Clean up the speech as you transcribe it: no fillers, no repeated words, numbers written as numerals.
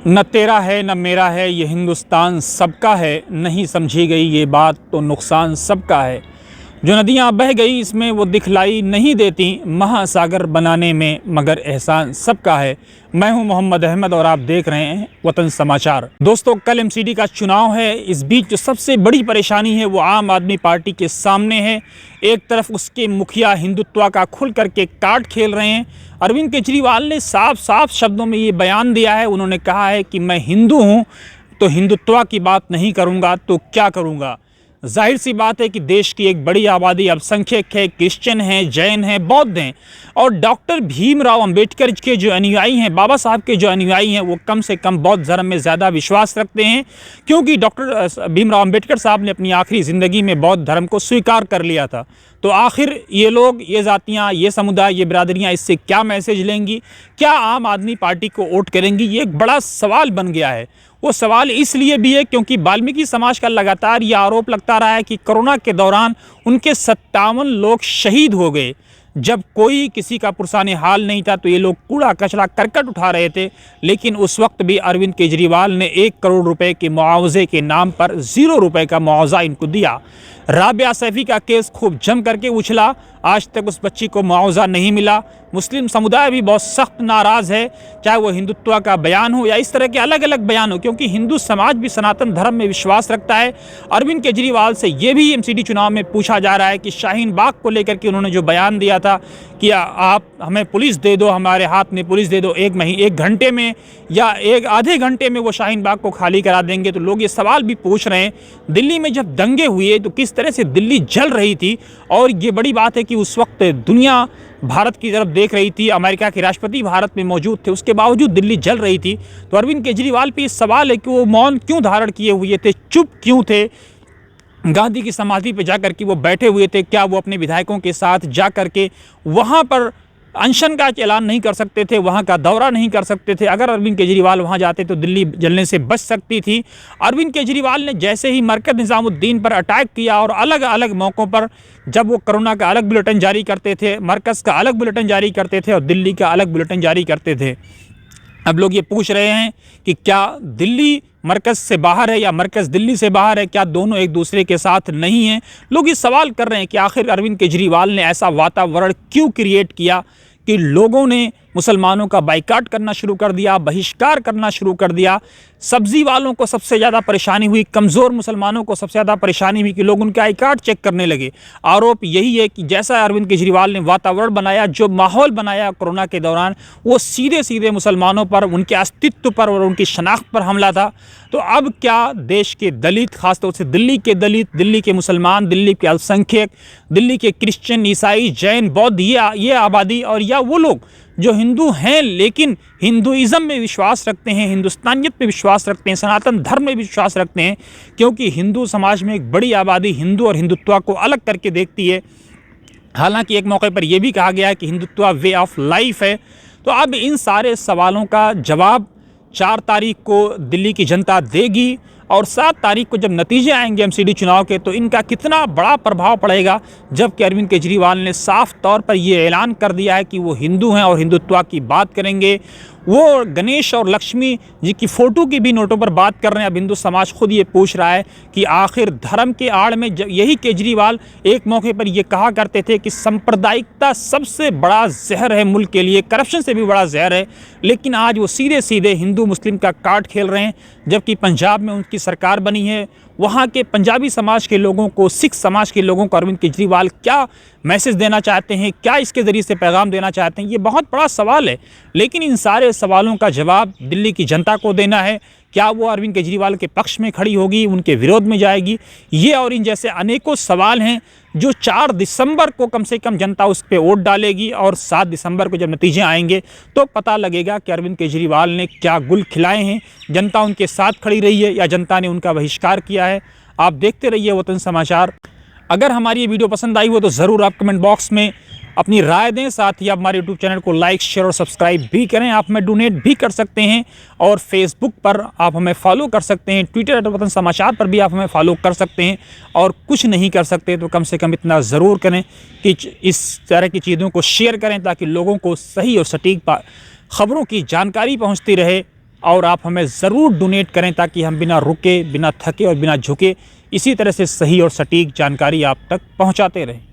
न तेरा है न मेरा है ये हिंदुस्तान सबका है, नहीं समझी गई ये बात तो नुकसान सबका है। जो नदियाँ बह गई इसमें वो दिखलाई नहीं देती महासागर बनाने में, मगर एहसान सबका है। मैं हूं मोहम्मद अहमद और आप देख रहे हैं वतन समाचार। दोस्तों, कल एमसीडी का चुनाव है। इस बीच जो सबसे बड़ी परेशानी है वो आम आदमी पार्टी के सामने है। एक तरफ उसके मुखिया हिंदुत्व का खुल करके कार्ड खेल रहे हैं। अरविंद केजरीवाल ने साफ साफ शब्दों में ये बयान दिया है। उन्होंने कहा है कि मैं हिंदू हूँ तो हिंदुत्व की बात नहीं करूँगा तो क्या करूँगा। जाहिर सी बात है कि देश की एक बड़ी आबादी अल्पसंख्यक है, क्रिश्चियन हैं, जैन हैं, बौद्ध हैं और डॉक्टर भीमराव अंबेडकर के जो अनुयायी हैं, बाबा साहब के जो अनुयायी हैं, वो कम से कम बौद्ध धर्म में ज़्यादा विश्वास रखते हैं, क्योंकि डॉक्टर भीमराव अंबेडकर साहब ने अपनी आखिरी ज़िंदगी में बौद्ध धर्म को स्वीकार कर लिया था। तो आखिर ये लोग, ये जातियाँ, ये समुदाय, ये बिरादरियाँ इससे क्या मैसेज लेंगी, क्या आम आदमी पार्टी को वोट करेंगी, ये एक बड़ा सवाल बन गया है। वो सवाल इसलिए भी है क्योंकि वाल्मीकि समाज का लगातार ये आरोप लगता रहा है कि कोरोना के दौरान उनके 57 लोग शहीद हो गए। जब कोई किसी का पुरसाने हाल नहीं था तो ये लोग कूड़ा कचरा करकट उठा रहे थे, लेकिन उस वक्त भी अरविंद केजरीवाल ने 1 करोड़ रुपए के मुआवजे के नाम पर 0 रुपए का मुआवजा इनको दिया। राबिया सैफी का केस खूब जम करके उछला, आज तक उस बच्ची को मुआवजा नहीं मिला। मुस्लिम समुदाय भी बहुत सख्त नाराज़ है, चाहे वो हिंदुत्व का बयान हो या इस तरह के अलग अलग बयान हो, क्योंकि हिंदू समाज भी सनातन धर्म में विश्वास रखता है। अरविंद केजरीवाल से ये भी एमसीडी चुनाव में पूछा जा रहा है कि शाहीन बाग को लेकर के उन्होंने जो बयान दिया था कि आप हमें पुलिस दे दो, हमारे हाथ में पुलिस दे दो, 1 घंटे में या आधे घंटे में वो शाहीन बाग को खाली करा देंगे। तो लोग ये सवाल भी पूछ रहे हैं, दिल्ली में जब दंगे हुए तो किस तरह से दिल्ली जल रही थी, और ये बड़ी बात है कि उस वक्त दुनिया भारत की तरफ देख रही थी, अमेरिका के राष्ट्रपति भारत में मौजूद थे, उसके बावजूद दिल्ली जल रही थी। तो अरविंद केजरीवाल पे सवाल है कि वो मौन क्यों धारण किए हुए थे, चुप क्यों थे, गांधी की समाधि पे जाकर के वो बैठे हुए थे, क्या वो अपने विधायकों के साथ जा कर के वहाँ पर अनशन का ऐलान नहीं कर सकते थे, वहाँ का दौरा नहीं कर सकते थे। अगर अरविंद केजरीवाल वहाँ जाते तो दिल्ली जलने से बच सकती थी। अरविंद केजरीवाल ने जैसे ही मरकज़ निज़ामुद्दीन पर अटैक किया और अलग अलग मौक़ों पर जब वो कोरोना का अलग बुलेटिन जारी करते थे, मरकज़ का अलग बुलेटिन जारी करते थे और दिल्ली का अलग बुलेटिन जारी करते थे। अब लोग ये पूछ रहे हैं कि क्या दिल्ली मरकज़ से बाहर है या मरकज़ दिल्ली से बाहर है, क्या दोनों एक दूसरे के साथ नहीं हैं। लोग ये सवाल कर रहे हैं कि आखिर अरविंद केजरीवाल ने ऐसा वातावरण क्यों क्रिएट किया कि लोगों ने मुसलमानों का बाइकाट करना शुरू कर दिया, बहिष्कार करना शुरू कर दिया। सब्ज़ी वालों को सबसे ज़्यादा परेशानी हुई, कमज़ोर मुसलमानों को सबसे ज़्यादा परेशानी हुई कि लोग उनके आई कार्ड चेक करने लगे। आरोप यही है कि जैसा अरविंद केजरीवाल ने वातावरण बनाया, जो माहौल बनाया कोरोना के दौरान, वो सीधे सीधे मुसलमानों पर, उनके अस्तित्व पर और उनकी शनाख्त पर हमला था। तो अब क्या देश के दलित, खासतौर से दिल्ली के दलित, दिल्ली के मुसलमान, दिल्ली के अल्पसंख्यक, दिल्ली के क्रिश्चियन, ईसाई, जैन, बौद्ध, ये आबादी और या वो लोग जो हिंदू हैं लेकिन हिंदुइज़्म में विश्वास रखते हैं, हिंदुस्तानियत में विश्वास रखते हैं, सनातन धर्म में विश्वास रखते हैं, क्योंकि हिंदू समाज में एक बड़ी आबादी हिंदू और हिंदुत्व को अलग करके देखती है। हालांकि एक मौके पर यह भी कहा गया है कि हिंदुत्व वे ऑफ लाइफ है। तो अब इन सारे सवालों का जवाब 4 तारीख को दिल्ली की जनता देगी और 7 तारीख को जब नतीजे आएंगे एमसीडी चुनाव के तो इनका कितना बड़ा प्रभाव पड़ेगा। जबकि अरविंद केजरीवाल ने साफ तौर पर यह ऐलान कर दिया है कि वो हिंदू हैं और हिंदुत्व की बात करेंगे। वो गणेश और लक्ष्मी जी की फ़ोटो की भी नोटों पर बात कर रहे हैं। अब हिंदू समाज खुद ये पूछ रहा है कि आखिर धर्म के आड़ में यही केजरीवाल एक मौके पर ये कहा करते थे कि सांप्रदायिकता सबसे बड़ा जहर है मुल्क के लिए, करप्शन से भी बड़ा जहर है, लेकिन आज वो सीधे सीधे हिंदू मुस्लिम का कार्ड खेल रहे हैं। जबकि पंजाब में उनकी सरकार बनी है, वहाँ के पंजाबी समाज के लोगों को, सिख समाज के लोगों को अरविंद केजरीवाल क्या मैसेज देना चाहते हैं, क्या इसके ज़रिए से पैगाम देना चाहते हैं, ये बहुत बड़ा सवाल है। लेकिन इन सारे सवालों का जवाब दिल्ली की जनता को देना है। क्या वो अरविंद केजरीवाल के पक्ष में खड़ी होगी, उनके विरोध में जाएगी, ये और इन जैसे अनेकों सवाल हैं जो 4 दिसंबर को कम से कम जनता उस पर वोट डालेगी और 7 दिसंबर को जब नतीजे आएंगे तो पता लगेगा कि अरविंद केजरीवाल ने क्या गुल खिलाए हैं, जनता उनके साथ खड़ी रही है या जनता ने उनका बहिष्कार किया है। आप देखते रहिए वतन समाचार। अगर हमारी ये वीडियो पसंद आई हो तो ज़रूर आप कमेंट बॉक्स में अपनी राय दें। साथ ही आप हमारे यूट्यूब चैनल को लाइक, शेयर और सब्सक्राइब भी करें। आप हमें डोनेट भी कर सकते हैं और फेसबुक पर आप हमें फॉलो कर सकते हैं, ट्विटर वतन समाचार पर भी आप हमें फॉलो कर सकते हैं। और कुछ नहीं कर सकते तो कम से कम इतना ज़रूर करें कि इस तरह की चीज़ों को शेयर करें ताकि लोगों को सही और सटीक खबरों की जानकारी पहुँचती रहे और आप हमें ज़रूर डोनेट करें ताकि हम बिना रुके, बिना थके और बिना झुके इसी तरह से सही और सटीक जानकारी आप तक पहुंचाते रहें।